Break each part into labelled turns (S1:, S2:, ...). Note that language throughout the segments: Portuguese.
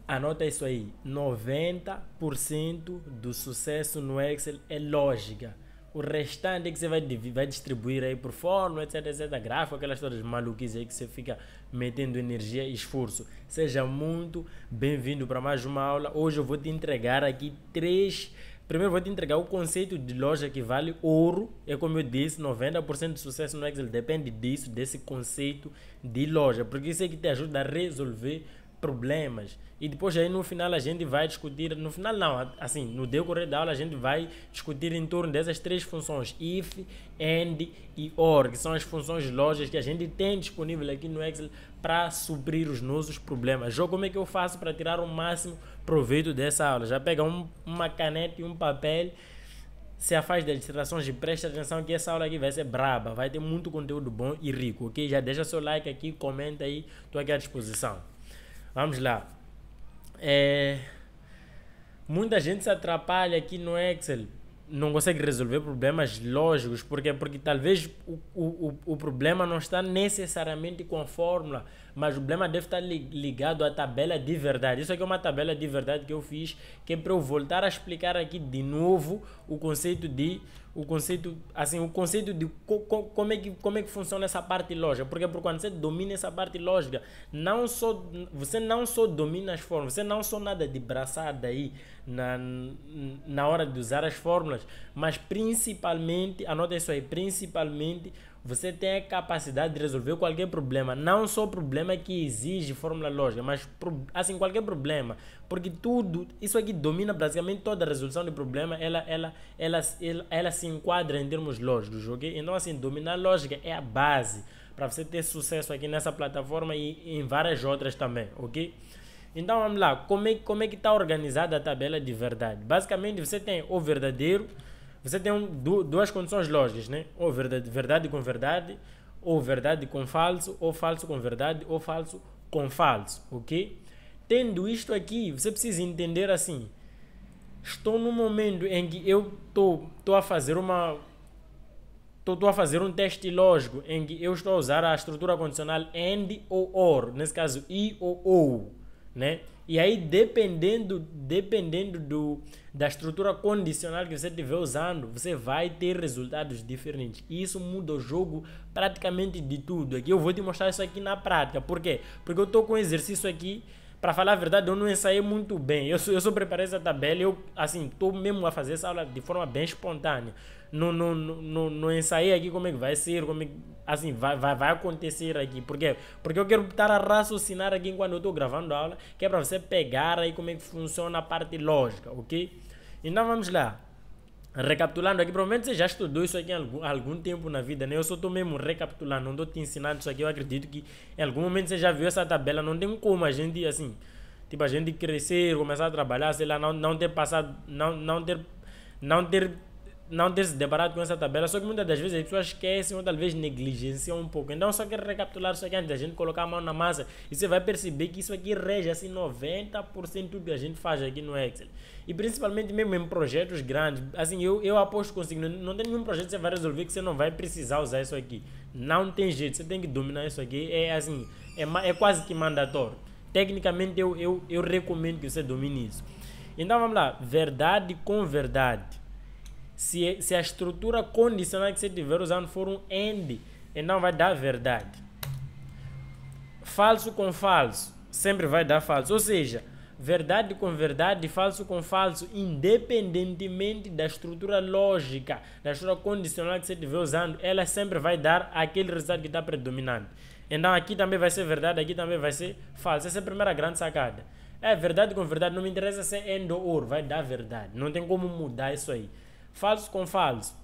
S1: Anota isso aí. 90% do sucesso no Excel é lógica. O restante é que você vai distribuir aí por fórmula, etc, etc, gráfico, aquelas todas maluquices aí que você fica metendo energia e esforço. Seja muito bem-vindo para mais uma aula. Hoje eu vou te entregar aqui três. Primeiro vou te entregar o conceito de loja que vale ouro. É como eu disse, 90% do sucesso no Excel depende disso, desse conceito de loja. Porque isso é que te ajuda a resolver problemas. E depois aí no final a gente vai discutir, no final não, assim, no decorrer da aula a gente vai discutir em torno dessas três funções, if, and e or, que são as funções lógicas que a gente tem disponível aqui no Excel para suprir os nossos problemas. Já como é que eu faço para tirar o máximo proveito dessa aula? Já pega uma caneta e um papel, se afasta das distrações e presta atenção que essa aula aqui vai ser braba, vai ter muito conteúdo bom e rico, ok? Já deixa seu like aqui, comenta aí, estou aqui à disposição. Vamos lá. Muita gente se atrapalha aqui no Excel, não consegue resolver problemas lógicos, porque talvez o problema não está necessariamente com a fórmula, mas o problema deve estar ligado à tabela de verdade. Isso aqui é uma tabela de verdade que eu fiz, que é para eu voltar a explicar aqui de novo o conceito de como é que funciona essa parte lógica. Porque quando você domina essa parte lógica, você não só domina as fórmulas, você não só nada de braçada aí na hora de usar as fórmulas, mas principalmente, anota isso aí, principalmente você tem a capacidade de resolver qualquer problema, não só problema que exige fórmula lógica, mas assim qualquer problema, porque tudo isso aqui domina basicamente toda a resolução de problema, ela se enquadra em termos lógicos, ok? Então assim, dominar lógica é a base para você ter sucesso aqui nessa plataforma e em várias outras também, ok? Então vamos lá, como é que está organizada a tabela de verdade? Basicamente você tem o verdadeiro, você tem duas condições lógicas, né? Ou verdade com verdade, ou verdade com falso, ou falso com verdade, ou falso com falso, ok? Tendo isto aqui, você precisa entender assim, estou no momento em que eu estou a fazer estou a fazer um teste lógico em que eu estou a usar a estrutura condicional AND ou OR, nesse caso I ou, né? E aí dependendo da estrutura condicional que você estiver usando, você vai ter resultados diferentes. E isso muda o jogo praticamente de tudo. Aqui eu vou te mostrar isso aqui na prática. Por quê? Porque eu estou com um exercício aqui. Para falar a verdade, eu não ensaiei muito bem. Eu só preparei essa tabela e eu, assim, estou mesmo a fazer essa aula de forma bem espontânea. Não ensaiei aqui como é que vai ser, como é que, assim, vai acontecer aqui. Por quê? Porque eu quero estar a raciocinar aqui enquanto eu estou gravando a aula, que é para você pegar aí como é que funciona a parte lógica, ok? Então vamos lá. Recapitulando aqui, provavelmente você já estudou isso aqui há algum tempo na vida, né? Eu só estou mesmo recapitulando, não estou te ensinando isso aqui. Eu acredito que em algum momento você já viu essa tabela. Não tem como a gente, assim, tipo, a gente crescer, começar a trabalhar, sei lá, não ter passado, não ter se deparado com essa tabela. Só que muitas das vezes as pessoas esquecem ou talvez negligenciam um pouco. Então eu só quero recapitular isso aqui antes da gente colocar a mão na massa, e você vai perceber que isso aqui rege assim 90% do que a gente faz aqui no Excel. E principalmente mesmo em projetos grandes, assim, eu aposto consigo, não tem nenhum projeto que você vai resolver que você não vai precisar usar isso aqui. Não tem jeito, você tem que dominar isso aqui. É assim, é quase que mandatório. Tecnicamente eu recomendo que você domine isso. Então vamos lá, verdade com verdade. Se a estrutura condicional que você estiver usando for um AND, então vai dar verdade. Falso com falso, sempre vai dar falso. Ou seja, verdade com verdade, falso com falso, independentemente da estrutura lógica, da estrutura condicional que você estiver usando, ela sempre vai dar aquele resultado que está predominante. Então aqui também vai ser verdade, aqui também vai ser falso. Essa é a primeira grande sacada. É verdade com verdade, não me interessa se é AND ou OR, vai dar verdade. Não tem como mudar isso aí. Falso com falso,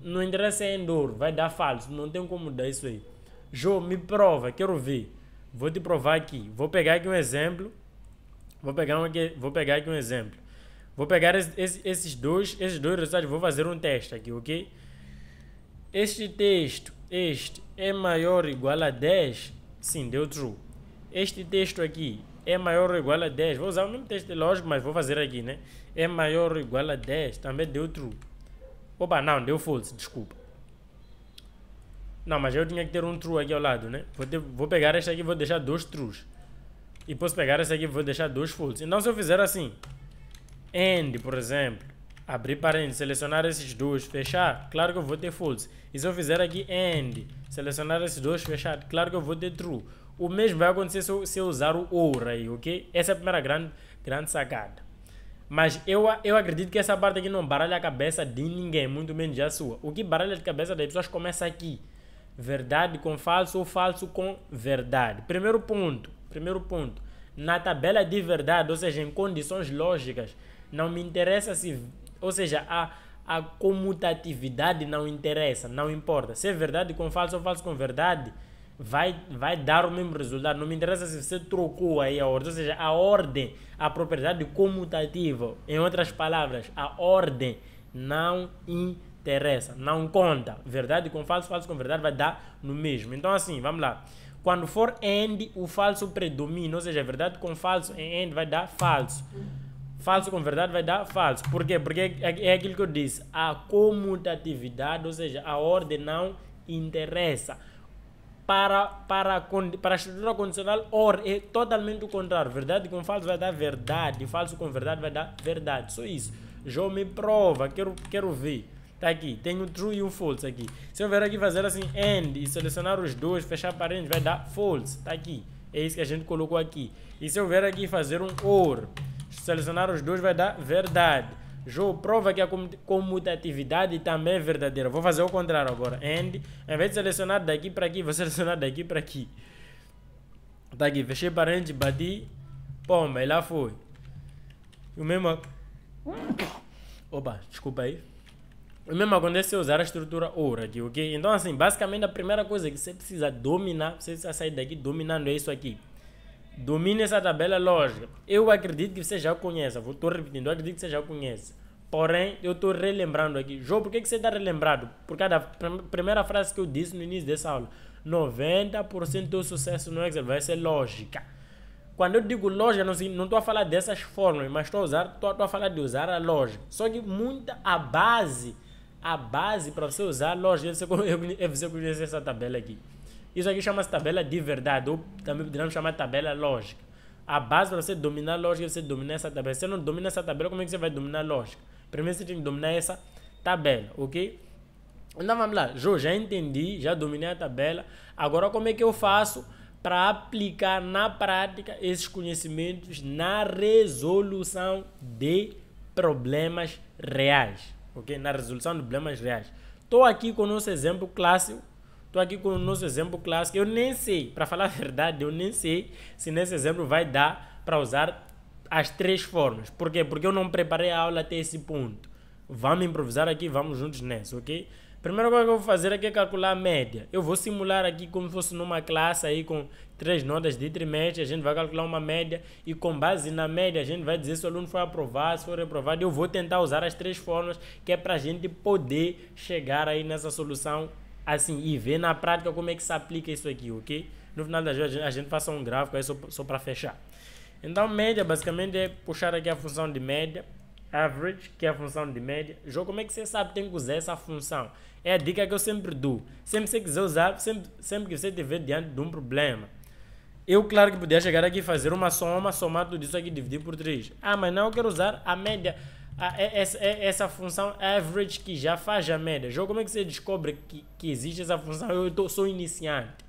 S1: não interessa em dor, vai dar falso, não tem como dar isso aí. Jô, me prova, quero ver. Vou te provar aqui. Vou pegar aqui um exemplo. Vou pegar aqui um exemplo. Vou pegar esses dois resultados, vou fazer um teste aqui, ok? Este é maior ou igual a 10? Sim, deu true. Este texto aqui é maior ou igual a 10? Vou usar o mesmo texto lógico, mas vou fazer aqui, né? É maior ou igual a 10? Também deu true. Opa, não, deu false, desculpa. Não, mas eu tinha que ter um true aqui ao lado, né? Vou pegar este aqui e vou deixar dois trues. E posso pegar esse aqui e vou deixar dois false. Então se eu fizer assim, AND, por exemplo, abrir parênteses, selecionar esses dois, fechar, claro que eu vou ter false. E se eu fizer aqui AND, selecionar esses dois, fechar, claro que eu vou ter true. O mesmo vai acontecer se eu usar o OR aí, ok? Essa é a primeira grande sacada. Mas eu acredito que essa parte aqui não baralha a cabeça de ninguém, muito menos a sua. O que baralha a cabeça das pessoas começa aqui. Verdade com falso ou falso com verdade. Primeiro ponto. Na tabela de verdade, ou seja, em condições lógicas, não me interessa se... Ou seja, a comutatividade não interessa, não importa. Se é verdade com falso ou falso com verdade, vai dar o mesmo resultado. Não me interessa se você trocou aí a ordem. Ou seja, a ordem, a propriedade comutativa. Em outras palavras, a ordem não interessa, não conta. Verdade com falso, falso com verdade vai dar no mesmo. Então assim, vamos lá. Quando for AND, o falso predomina. Ou seja, verdade com falso em AND vai dar falso. Falso com verdade vai dar falso. Por quê? Porque é aquilo que eu disse. A comutatividade, ou seja, a ordem não interessa. Para a estrutura condicional, OR é totalmente o contrário. Verdade com falso vai dar verdade. Falso com verdade vai dar verdade. Só isso. Já me prova. Quero ver. Tá aqui. Tenho true e um false aqui. Se eu vier aqui fazer assim AND e selecionar os dois, fechar parênteses, vai dar false. Tá aqui. É isso que a gente colocou aqui. E se eu vier aqui fazer um OR, selecionar os dois, vai dar verdade. João prova que a comutatividade também é verdadeira. Vou fazer o contrário agora. AND, em vez de selecionar daqui para aqui, vou selecionar daqui para aqui. Tá aqui, fechei parênteses, bati. Pomba, e lá foi. O mesmo... Opa, desculpa aí. O mesmo acontece se usar a estrutura OR aqui, ok? Então assim, basicamente a primeira coisa que você precisa dominar, você precisa sair daqui dominando é isso aqui. Domine essa tabela lógica. Eu acredito que você já conhece. Estou repetindo, eu acredito que você já conhece. Porém, eu estou relembrando aqui. João, por que você está relembrando? Por causa da primeira frase que eu disse no início dessa aula. 90% do sucesso no Excel vai ser lógica. Quando eu digo lógica, não estou a falar dessas fórmulas, mas estou a falar de usar a lógica. Só que a base para você usar a lógica é você conhecer essa tabela aqui. Isso aqui chama-se tabela de verdade, ou também poderíamos chamar de tabela lógica. A base para você dominar a lógica é você dominar essa tabela. Se você não domina essa tabela, como é que você vai dominar a lógica? Primeiro você tem que dominar essa tabela, ok? Então vamos lá, já entendi, já dominei a tabela. Agora como é que eu faço para aplicar na prática esses conhecimentos na resolução de problemas reais, ok? Na resolução de problemas reais. Estou aqui com o nosso exemplo clássico. Eu nem sei, para falar a verdade, eu nem sei se nesse exemplo vai dar para usar as três formas. Por quê? Porque eu não preparei a aula até esse ponto. Vamos improvisar aqui, vamos juntos nessa, ok? Primeira coisa que eu vou fazer aqui é calcular a média. Eu vou simular aqui como se fosse numa classe aí com 3 notas de trimestre. A gente vai calcular uma média e com base na média a gente vai dizer se o aluno foi aprovado, se for reprovado. Eu vou tentar usar as três fórmulas que é para a gente poder chegar aí nessa solução assim, e ver na prática como é que se aplica isso aqui, ok? No final das vezes a gente faça um gráfico aí só para fechar. Então, média basicamente é puxar aqui a função de média, average, que é a função de média. Jogo, como é que você sabe que tem que usar essa função? É a dica que eu sempre dou. Sempre que você quiser usar, sempre que você estiver diante de um problema. Eu, claro que podia chegar aqui e fazer uma soma, somar tudo isso aqui e dividir por 3. Ah, mas não, eu quero usar a média. Essa função average que já faz a média. Jogo, como é que você descobre que existe essa função? Eu sou iniciante.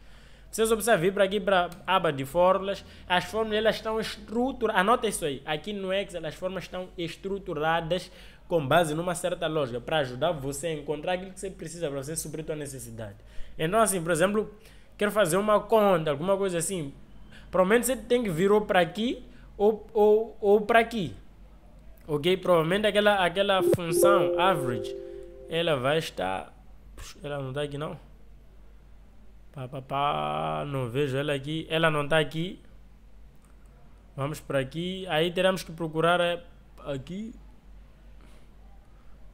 S1: Você só precisa vir para aqui para a aba de fórmulas. As fórmulas elas estão estruturadas. Anota isso aí. Aqui no Excel as fórmulas estão estruturadas com base numa certa lógica para ajudar você a encontrar aquilo que você precisa para você suprir a sua necessidade. Então assim, por exemplo, quero fazer uma conta, alguma coisa assim. Provavelmente você tem que vir ou para aqui ou para aqui. Ok? Provavelmente aquela função average, ela vai estar... Ela não está aqui não? Não vejo ela aqui. Ela não está aqui. Vamos para aqui. Aí teremos que procurar aqui.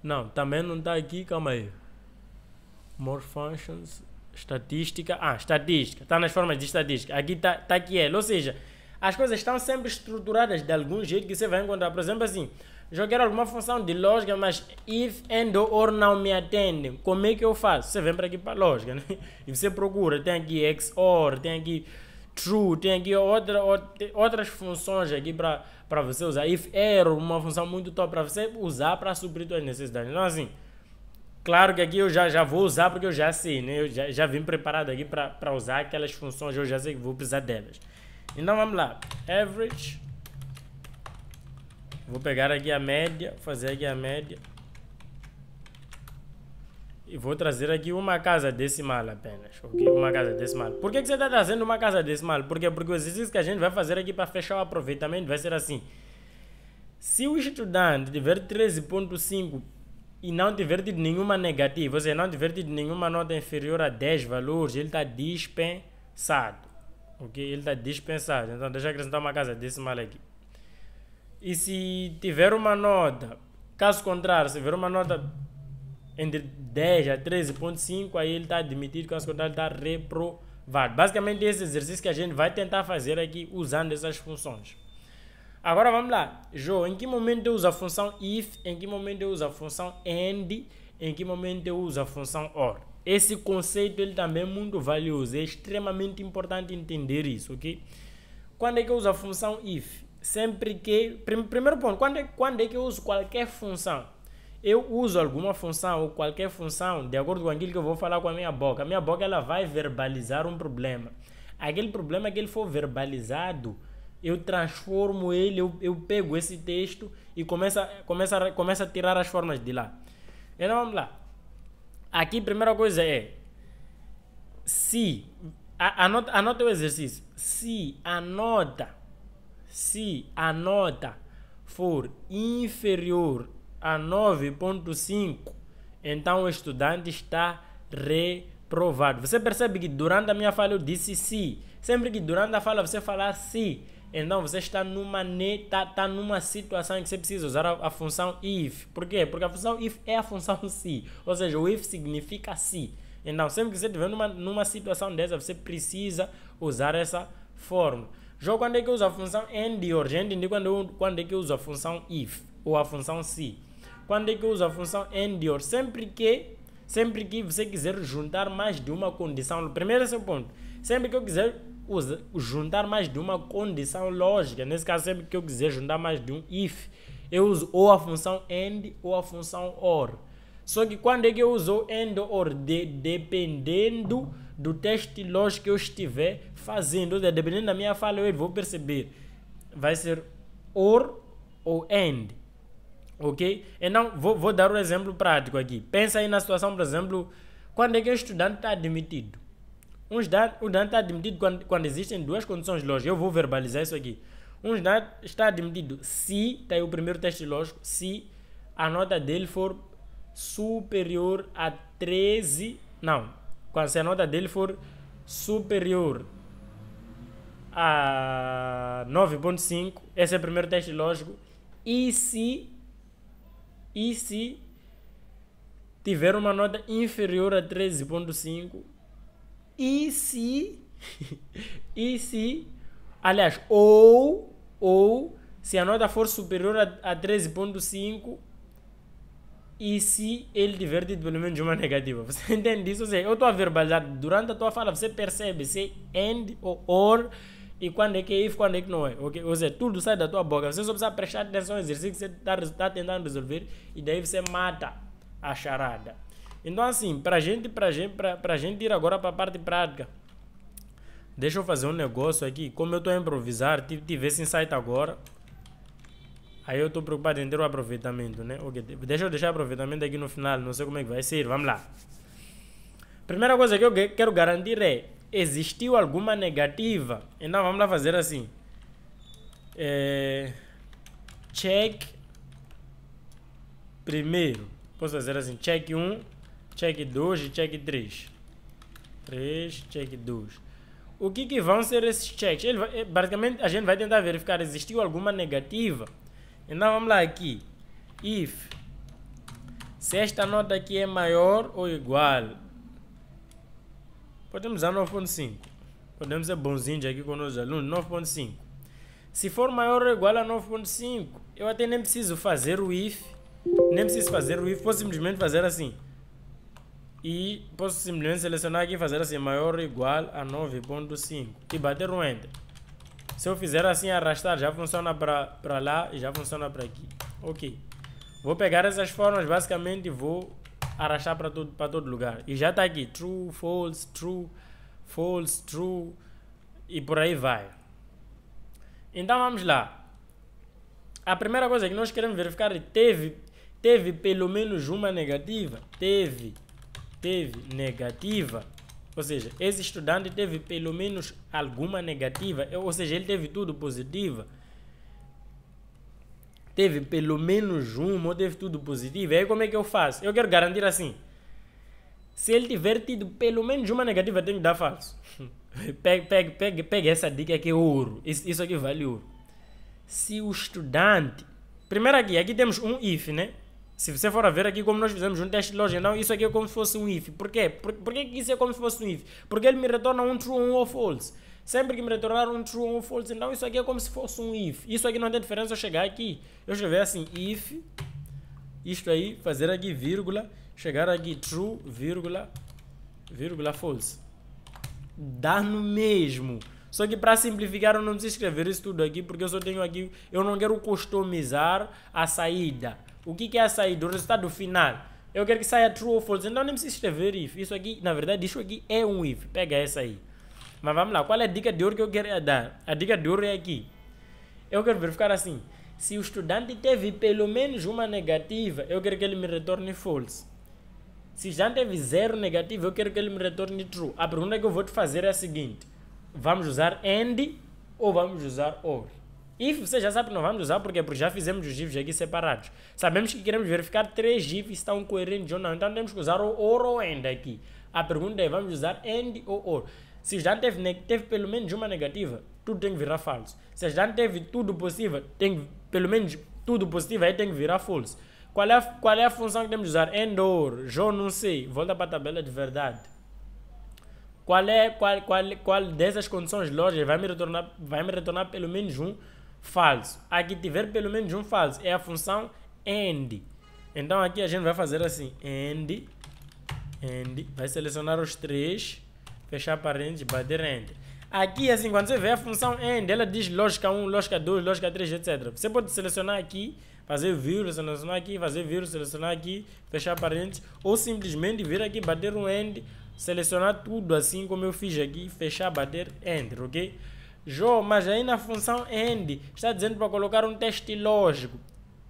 S1: Não, também não está aqui. Calma aí. More functions. Estatística. Estatística. Está nas formas de estatística. Aqui está aqui ela. Ou seja, as coisas estão sempre estruturadas de algum jeito que você vai encontrar. Por exemplo, assim, eu quero alguma função de lógica, mas if, and, or não me atendem. Como é que eu faço? Você vem para aqui para lógica, né? E você procura. Tem aqui XOR, tem aqui true, tem aqui outras funções aqui para você usar. If error, uma função muito top para você usar para suprir suas necessidades. Então assim, claro que aqui eu já vou usar porque eu já sei, né? Eu já vim preparado aqui para usar aquelas funções, eu já sei que vou precisar delas. Então vamos lá, average, vou pegar aqui a média, fazer aqui a média. E vou trazer aqui uma casa decimal apenas, ok? Uma casa decimal. Por que você está trazendo uma casa decimal? Porque o exercício que a gente vai fazer aqui para fechar o aproveitamento vai ser assim. Se o estudante tiver 13.5 e não tiver tido nenhuma negativa, ou seja, não tiver tido nenhuma nota inferior a 10 valores, ele está dispensado, ok? Ele está dispensado. Então deixa eu acrescentar uma casa decimal aqui. E se tiver uma nota, caso contrário, se tiver uma nota entre 10 a 13.5, aí ele está admitido, caso contrário, ele está reprovado. Basicamente esse exercício que a gente vai tentar fazer aqui usando essas funções. Agora vamos lá. Jô, em que momento eu uso a função if, em que momento eu uso a função and, em que momento eu uso a função or. Esse conceito ele também é muito valioso, é extremamente importante entender isso, ok? Quando é que eu uso a função if? Sempre que... Primeiro ponto, quando é que eu uso qualquer função? Eu uso alguma função ou qualquer função de acordo com aquilo que eu vou falar com a minha boca. A minha boca ela vai verbalizar um problema. Aquele problema que ele for verbalizado, eu transformo ele, eu pego esse texto e começo a tirar as formas de lá. Então vamos lá. Aqui a primeira coisa é se anota o exercício. Se a nota for inferior a 9.5, então o estudante está reprovado. Você percebe que durante a minha fala eu disse se. Sempre que durante a fala você falar se, então você está numa situação em que você precisa usar a função if. Por quê? Porque a função if é a função se. Ou seja, o if significa se. Então, sempre que você estiver numa situação dessa, você precisa usar essa fórmula. Já quando é que eu uso a função and or? Já entendi quando é que eu uso a função if ou a função se. Quando é que eu uso a função and or? Sempre que você quiser juntar mais de uma condição. Primeiro esse é o ponto. Sempre que eu quiser juntar mais de uma condição lógica, nesse caso sempre que eu quiser juntar mais de um if, eu uso ou a função and ou a função or. Só que quando é que eu uso and ou or? Dependendo do teste lógico que eu estiver fazendo, ou seja, dependendo da minha fala, eu vou perceber. Vai ser or ou and. Ok? Então, vou dar um exemplo prático aqui. Pensa aí na situação, por exemplo, quando é que o estudante está admitido. O estudante está admitido quando existem duas condições lógicas. Eu vou verbalizar isso aqui. Um estudante está admitido se, está aí o primeiro teste lógico, se a nota dele for superior a 13, não, se a nota dele for superior a 9.5, esse é o primeiro teste lógico, e se tiver uma nota inferior a 13.5, e se aliás, ou se a nota for superior a 13.5 e se ele tiver tido pelo menos uma negativa. Você entende isso? Ou seja, eu estou a verbalizar durante a tua fala, você percebe se and ou or e quando é que é if, quando é que não é. Okay? Ou seja, tudo sai da tua boca. Você só precisa prestar atenção ao exercício que você está tentando resolver e daí você mata a charada. Então assim, para gente ir agora para a parte prática, deixa eu fazer um negócio aqui. Como eu estou a improvisar, tive esse insight agora. Aí eu estou preocupado em ter o aproveitamento, né? Okay. Deixa eu deixar o aproveitamento aqui no final, não sei como é que vai ser. Vamos lá. Primeira coisa que eu quero garantir é: existiu alguma negativa? Então vamos lá fazer assim. Check primeiro. Posso fazer assim: check 1, check 2 e check 3. 3, check 2. O que vão ser esses checks? Basicamente a gente vai tentar verificar: existiu alguma negativa? Então vamos lá aqui. If se esta nota aqui é maior ou igual, podemos usar 9.5. Podemos ser bonzinhos aqui com os alunos. 9.5. Se for maior ou igual a 9.5, eu até nem preciso fazer o if. Posso simplesmente fazer assim. E posso simplesmente selecionar aqui e fazer assim, maior ou igual a 9.5 e bater um Enter. Se eu fizer assim, arrastar, já funciona para lá e já funciona para aqui. Ok. Vou pegar essas formas basicamente e vou arrastar para todo lugar. E já está aqui, true, false, true e por aí vai. Então vamos lá. A primeira coisa que nós queremos verificar é teve pelo menos uma negativa. Teve negativa. Ou seja, esse estudante teve pelo menos alguma negativa. Ou seja, ele teve tudo positiva. Teve pelo menos uma ou teve tudo positivo. Aí como é que eu faço? Eu quero garantir assim. Se ele tiver tido pelo menos uma negativa, tem que dar falso. Pega essa dica que é ouro. Isso aqui vale ouro. Se o estudante... Primeiro aqui temos um if, né? Se você for a ver aqui como nós fizemos um teste de lógica, não, isso aqui é como se fosse um if. Por quê? Por que isso é como se fosse um if? Porque ele me retorna um true, um ou false. Sempre que me retornar um true, um ou false, então isso aqui é como se fosse um if. Isso aqui não tem diferença eu chegar aqui. Eu escrever assim, if, isto aí, fazer aqui vírgula, chegar aqui true, vírgula, false. Dá no mesmo. Só que para simplificar eu não preciso escrever isso tudo aqui, porque eu só tenho aqui, eu não quero customizar a saída. O que é a saída? O resultado final. Eu quero que saia true ou false, então nem preciso escrever if. Isso aqui, na verdade, isso aqui é um if. Pega essa aí. Mas vamos lá, qual é a dica de ouro que eu quero dar? A dica de ouro é aqui. Eu quero verificar assim, se o estudante teve pelo menos uma negativa, eu quero que ele me retorne false. Se já teve 0 negativo, eu quero que ele me retorne true. A pergunta que eu vou te fazer é a seguinte. Vamos usar AND ou vamos usar OR? If você já sabe que não vamos usar, porque já fizemos os ifs aqui separados. Sabemos que queremos verificar 3 ifs se estão coerentes ou não. Então temos que usar o OR ou AND aqui. A pergunta é, vamos usar AND ou OR? Se já teve pelo menos uma negativa, tudo tem que virar falso. Se já teve tudo possível, pelo menos tudo positivo, aí tem que virar false. Qual é a função que temos que usar? AND ou OR? Eu não sei. Volta para a tabela de verdade. Qual dessas condições lógicas vai me retornar pelo menos um falso? Aqui tiver pelo menos um falso é a função AND. Então aqui a gente vai fazer assim, AND, vai selecionar os 3, fechar parênteses, bater Enter. Aqui assim, quando você vê a função AND, ela diz lógica 1, lógica 2, lógica 3, etc. Você pode selecionar aqui, fazer vírgula, selecionar aqui, fazer vírgula, selecionar aqui, fechar parênteses, ou simplesmente vir aqui, bater um AND, selecionar tudo assim como eu fiz aqui, fechar, bater Enter, ok? Mas aí na função AND está dizendo para colocar um teste lógico.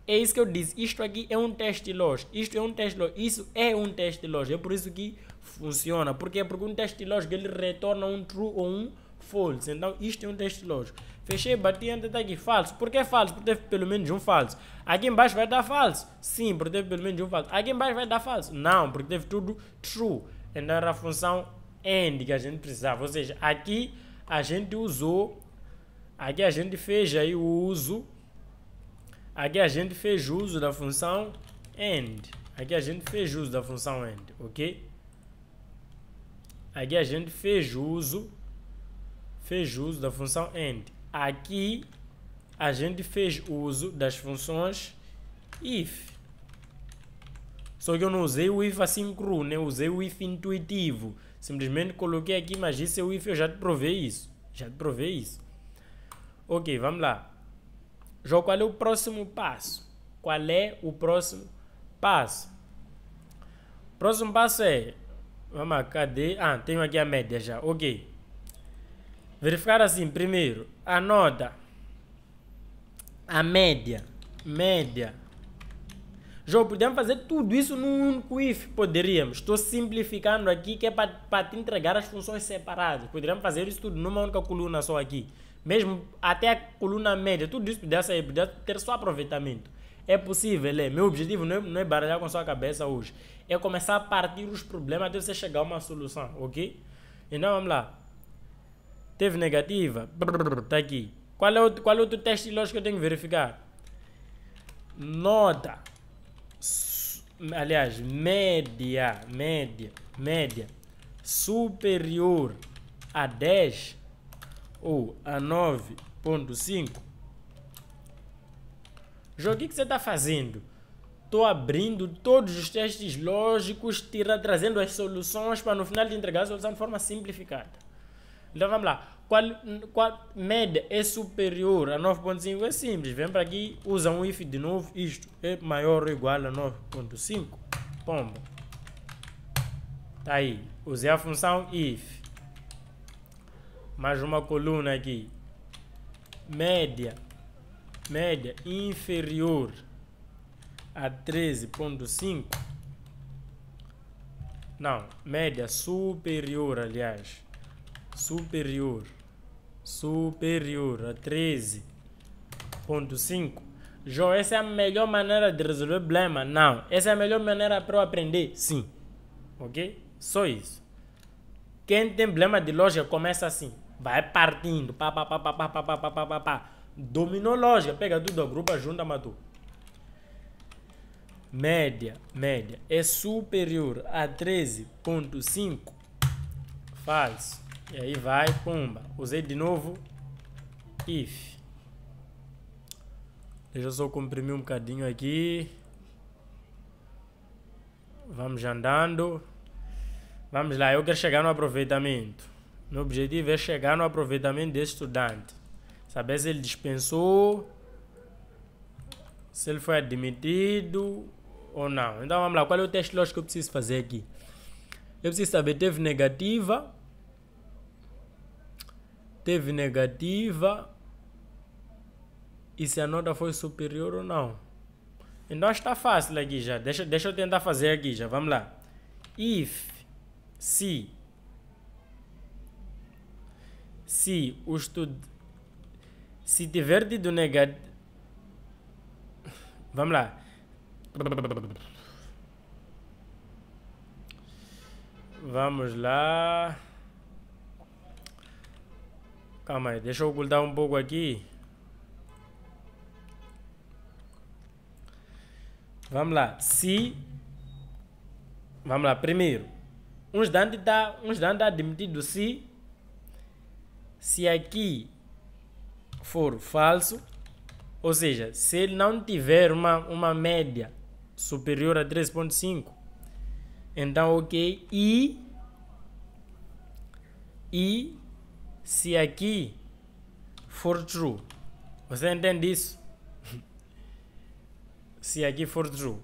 S1: É isso que eu disse, isto aqui é um teste lógico, isto é um teste lógico, isso é um teste lógico, é por isso que funciona. Porque um teste lógico ele retorna um true ou um false, então isto é um teste lógico. Fechei, bati, Enter, está aqui, falso. Por que falso? Porque teve pelo menos um falso. Aqui embaixo vai dar falso? Sim, porque teve pelo menos um falso. Aqui embaixo vai dar falso? Não, porque teve tudo true. Então era a função AND que a gente precisava. Ou seja, aqui a gente usou, aqui a gente fez aí o uso, aqui a gente fez uso da função AND. Aqui a gente fez uso da função AND, ok? Aqui a gente fez uso da função AND. Aqui a gente fez uso das funções IF. Só que eu não usei o if assim cru, né? Eu usei o if intuitivo. Simplesmente coloquei aqui, mas isso é o if, eu já te provei isso. Ok, vamos lá. João, qual é o próximo passo? Próximo passo é... Vamos lá, cadê? Tenho aqui a média já, ok. Verificar assim, primeiro, anota a média. João, podemos fazer tudo isso num único if? Poderíamos. Estou simplificando aqui que é para te entregar as funções separadas. Poderíamos fazer isso tudo numa única coluna só aqui. Mesmo até a coluna média, tudo isso poderia ter só aproveitamento. É possível, Meu objetivo não é baralhar com sua cabeça hoje. É começar a partir os problemas até você chegar a uma solução, ok? Então vamos lá. Teve negativa? Tá aqui. Qual é o outro teste lógico que eu tenho que verificar? Nota. Aliás, média superior a 10 ou a 9.5. João, o que você está fazendo? estou abrindo todos os testes lógicos, trazendo as soluções para no final de entregar a solução de forma simplificada. Então vamos lá. Qual média é superior a 9.5? É simples. Vem para aqui, usa um if de novo. Isto é maior ou igual a 9.5. Pomba. Tá aí. Usei a função if. Mais uma coluna aqui. Média inferior a 13.5. Não, média superior, aliás. Superior a 13.5. João, essa é a melhor maneira de resolver o problema? Não. Essa é a melhor maneira para eu aprender? Sim. Ok? Só isso. Quem tem problema de lógica começa assim. Vai partindo. Pá. Dominou lógica. Pega tudo, agrupa, junta, matou. Média é superior a 13.5. Falso. E aí vai, pumba. Usei de novo if. Deixa eu só comprimir um bocadinho aqui. Vamos andando. Vamos lá, eu quero chegar no aproveitamento. Meu objetivo é chegar no aproveitamento desse estudante. Saber se ele dispensou, se ele foi admitido ou não. Então vamos lá, qual é o teste lógico que eu preciso fazer aqui? Eu preciso saber, teve negativa e se a nota foi superior ou não. Então está fácil aqui já. Deixa eu tentar fazer aqui já. Vamos lá. If, se tiver tido negativo. Vamos lá. Vamos lá. Calma aí, deixa eu ocultar um pouco aqui. Vamos lá. Vamos lá, primeiro. Um estudante está admitido se aqui for falso, ou seja, se ele não tiver uma média superior a 3.5, então ok. E se aqui for true, você entende isso? Se aqui for true,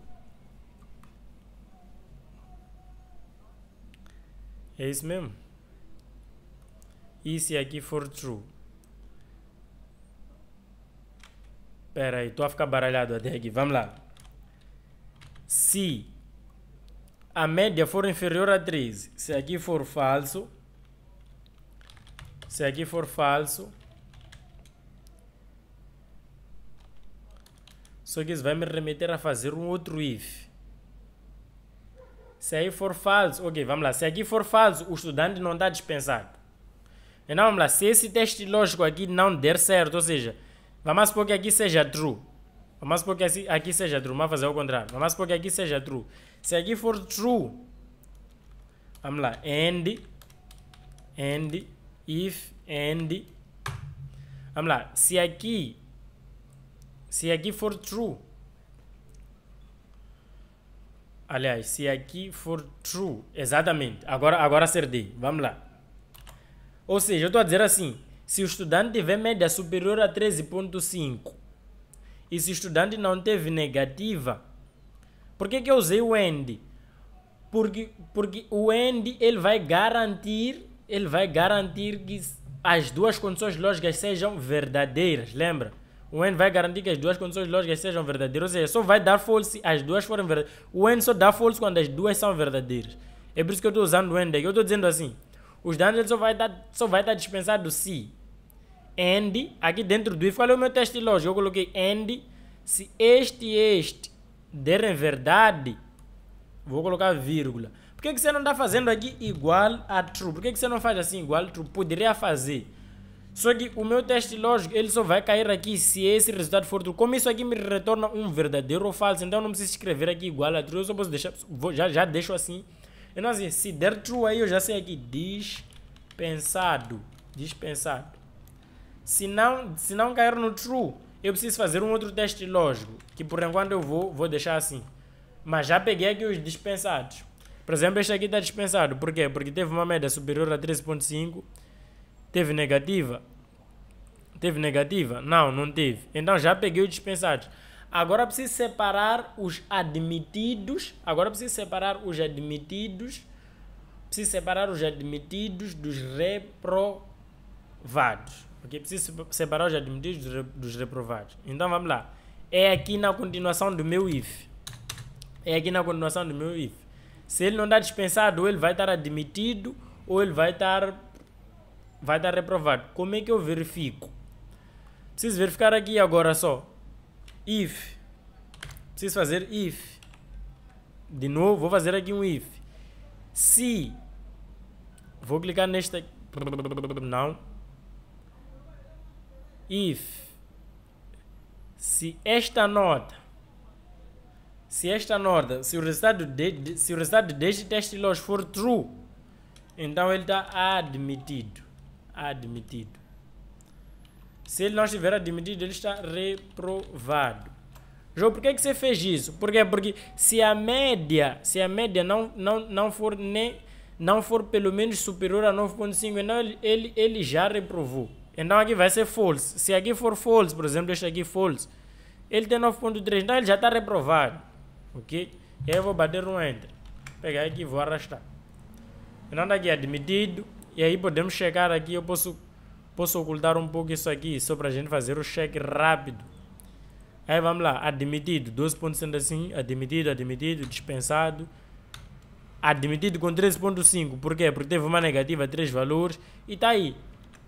S1: é isso mesmo. E se aqui for true? Espera aí, estou a ficar baralhado até aqui. Vamos lá. Se a média for inferior a 13, se aqui for falso, só que isso vai me remeter a fazer um outro if. Se aí for falso, ok, vamos lá. Se aqui for falso, o estudante não está dispensado. Então vamos lá, se esse teste lógico aqui não der certo, ou seja, vamos supor que aqui seja true. Vamos supor que aqui seja true, vamos fazer o contrário. Vamos supor que aqui seja true. Se aqui for true, vamos lá, end, if, end. Vamos lá, se aqui for true, aliás, se aqui for true, exatamente, agora acertei, vamos lá. Ou seja, eu estou a dizer assim, se o estudante tiver média superior a 13.5 e se o estudante não teve negativa, por que eu usei o end? Porque o end ele vai garantir que as duas condições lógicas sejam verdadeiras, lembra? O end vai garantir que as duas condições lógicas sejam verdadeiras, ou seja, só vai dar false se as duas forem verdadeiras. O end só dá false quando as duas são verdadeiras. É por isso que eu estou usando o end aqui. Eu estou dizendo assim, os dados só vai estar dispensado se end, aqui dentro do if, qual é o meu teste lógico? Eu coloquei end, se este e este derem verdade, vou colocar vírgula. Por que você não está fazendo aqui igual a true? Por que você não faz assim igual a true? Poderia fazer. Só que o meu teste lógico, ele só vai cair aqui se esse resultado for true. Como isso aqui me retorna um verdadeiro ou falso, então eu não preciso escrever aqui igual a true, eu só posso deixar, já deixo assim. Então assim, se der true aí, eu já sei aqui, dispensado. Se não cair no true, eu preciso fazer um outro teste lógico, que por enquanto eu vou deixar assim. Mas já peguei aqui os dispensados. Por exemplo, este aqui está dispensado. Por quê? Porque teve uma média superior a 13.5. Teve negativa? Teve negativa? Não, não teve. Então já peguei os dispensados. Agora preciso separar os admitidos. Preciso separar os admitidos dos reprovados. Ok? Preciso separar os admitidos dos reprovados. Então vamos lá. É aqui na continuação do meu if. Se ele não está dispensado, ou ele vai estar admitido, ou ele vai estar reprovado. Como é que eu verifico? Preciso verificar aqui agora só. If. Preciso fazer if. De novo, vou fazer aqui um if. Se. Vou clicar nesta. Não. If. Se o resultado deste teste lógico for true, então ele está admitido. Se ele não estiver admitido, ele está reprovado. João, por que você fez isso? Por quê? Porque se a média não for pelo menos superior a 9.5, então ele já reprovou. Então aqui vai ser false. Se aqui for false, por exemplo, este aqui false, ele tem 9.3, então ele já está reprovado. Ok? E aí eu vou bater um enter. Pegar aqui e vou arrastar. Então está aqui admitido. E aí podemos checar aqui. Eu posso ocultar um pouco isso aqui, só para a gente fazer o check rápido. Aí vamos lá. Admitido 12.65. Admitido. Dispensado. Admitido com 13.5. Por quê? Porque teve uma negativa, 3 valores. E está aí.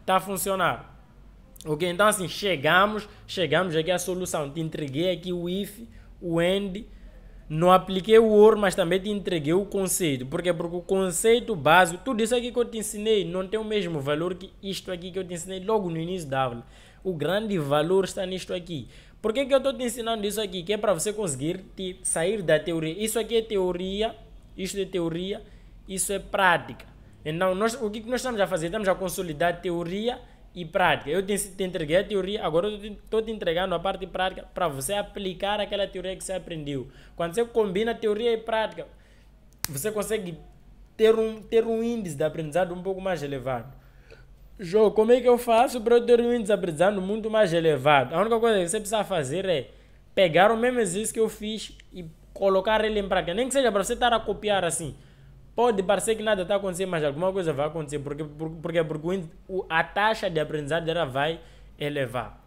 S1: Está a funcionar. Ok? Então assim, chegamos aqui à solução. Te entreguei aqui o if, o end. Não apliquei o OR, mas também te entreguei o conceito. Por quê? Porque o conceito básico, tudo isso aqui que eu te ensinei, não tem o mesmo valor que isto aqui que eu te ensinei logo no início da aula. O grande valor está nisto aqui. Por que eu estou te ensinando isso aqui? Que é para você conseguir sair da teoria. Isso aqui é teoria, isto é teoria, isso é prática. Então, o que nós estamos a fazer? Estamos a consolidar teoria e prática. Eu te entreguei a teoria, agora eu estou te entregando a parte prática para você aplicar aquela teoria que você aprendeu. Quando você combina teoria e prática, você consegue ter um índice de aprendizado um pouco mais elevado. João, como é que eu faço para eu ter um índice de aprendizado muito mais elevado? A única coisa que você precisa fazer é pegar o mesmo exercício que eu fiz e colocar ele em prática. Nem que seja para você estar a copiar assim. Pode parecer que nada está acontecendo, mas alguma coisa vai acontecer, porque a taxa de aprendizado dela vai elevar.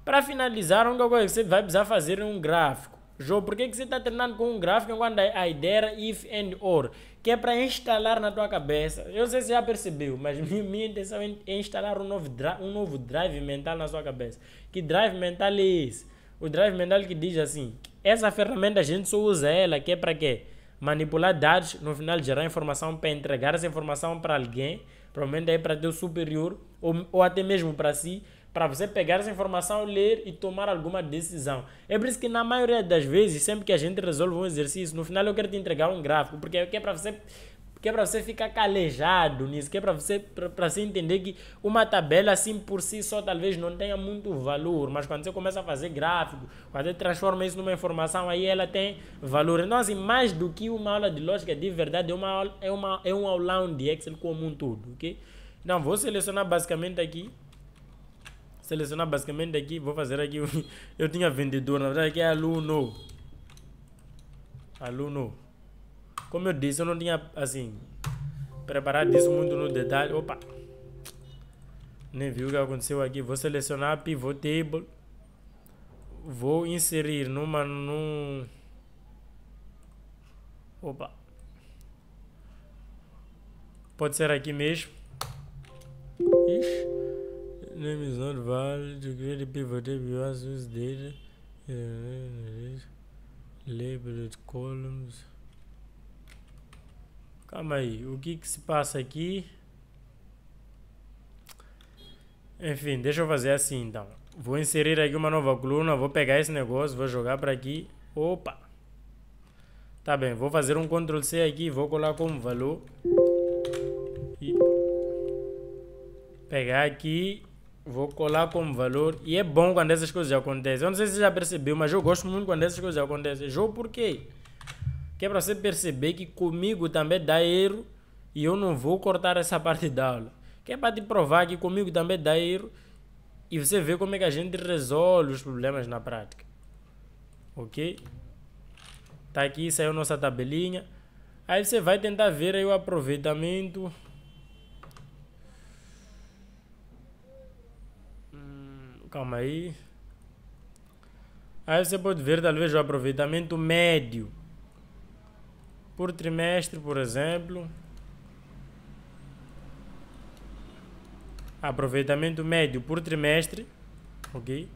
S1: Para finalizar, a única coisa que você vai precisar fazer é um gráfico. João, por que você está treinando com um gráfico quando a ideia era if and or? Que é para instalar na tua cabeça. Eu não sei se você já percebeu, mas minha intenção é instalar um novo drive mental na sua cabeça. Que drive mental é esse? O drive mental que diz assim, essa ferramenta a gente só usa ela, que é para quê? Manipular dados, no final gerar informação para entregar essa informação para alguém, provavelmente aí para teu superior, ou até mesmo para si, para você pegar essa informação, ler e tomar alguma decisão. É por isso que na maioria das vezes, sempre que a gente resolve um exercício, no final eu quero te entregar um gráfico, porque é para você ficar calejado nisso, que é para você entender que uma tabela assim por si só talvez não tenha muito valor, mas quando você começa a fazer gráfico, quando você transforma isso numa informação, aí ela tem valor. Então assim, mais do que uma aula de lógica de verdade, é um aulão de Excel como um todo, ok? Então vou selecionar basicamente aqui, vou fazer aqui, eu tinha vendedor, na verdade aqui é aluno. Como eu disse, eu não tinha, assim, preparado isso muito no detalhe. Opa! Nem vi o que aconteceu aqui. Vou selecionar pivot table. Vou inserir Opa! Pode ser aqui mesmo. Ixi. Name is not valid. To create a pivot table, you must use data. Labeled columns. Calma aí, o que se passa aqui? Enfim, deixa eu fazer assim então. Vou inserir aqui uma nova coluna, vou pegar esse negócio, vou jogar para aqui. Opa! Tá bem, vou fazer um Ctrl C aqui, vou colar como valor. E pegar aqui Vou colar como valor. E é bom quando essas coisas acontecem. Eu não sei se você já percebeu, mas eu gosto muito quando essas coisas acontecem. Jogo por quê? Que é para você perceber que comigo também dá erro e eu não vou cortar essa parte da aula. Que é para te provar que comigo também dá erro e você vê como é que a gente resolve os problemas na prática. Ok? Tá aqui, saiu nossa tabelinha. Aí você vai tentar ver aí o aproveitamento. Calma aí. Aí você pode ver talvez o aproveitamento médio por trimestre, por exemplo. Aproveitamento médio por trimestre, ok?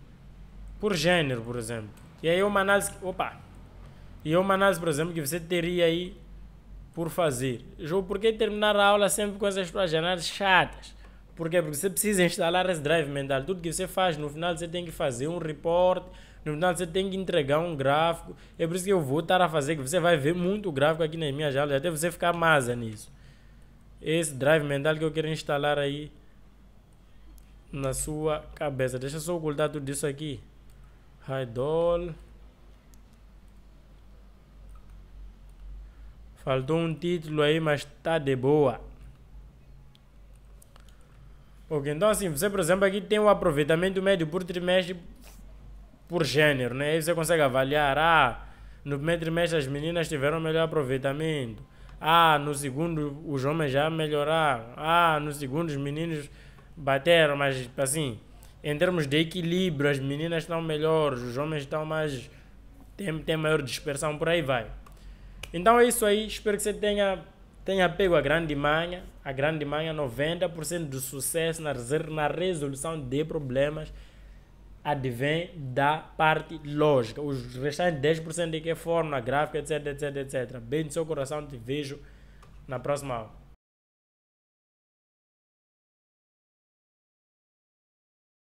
S1: Por gênero, por exemplo. E aí uma análise, por exemplo, que você teria aí por fazer. Por que terminar a aula sempre com essas suas análises chatas? Por quê? Porque você precisa instalar esse drive mental. Tudo que você faz, no final você tem que fazer um report, no final você tem que entregar um gráfico. É por isso que eu vou estar a fazer, que você vai ver muito gráfico aqui nas minhas aulas, até você ficar massa nisso. Esse drive mental que eu quero instalar aí na sua cabeça. Deixa eu só ocultar tudo isso aqui. Hide all. Faltou um título aí, mas tá de boa. Ok, então assim, você por exemplo aqui tem o aproveitamento médio por trimestre por gênero, né? Aí você consegue avaliar, no primeiro trimestre as meninas tiveram melhor aproveitamento. No segundo os homens já melhoraram. No segundo os meninos bateram, mas assim, em termos de equilíbrio, as meninas estão melhores, os homens estão mais... tem maior dispersão, por aí vai. Então é isso aí, espero que você tenha pego a grande manha. A grande manha, 90% do sucesso na resolução de problemas advém da parte lógica. Os restantes 10% é que é fórmula, gráfica, etc, etc, etc. Bem do seu coração, te vejo na próxima aula.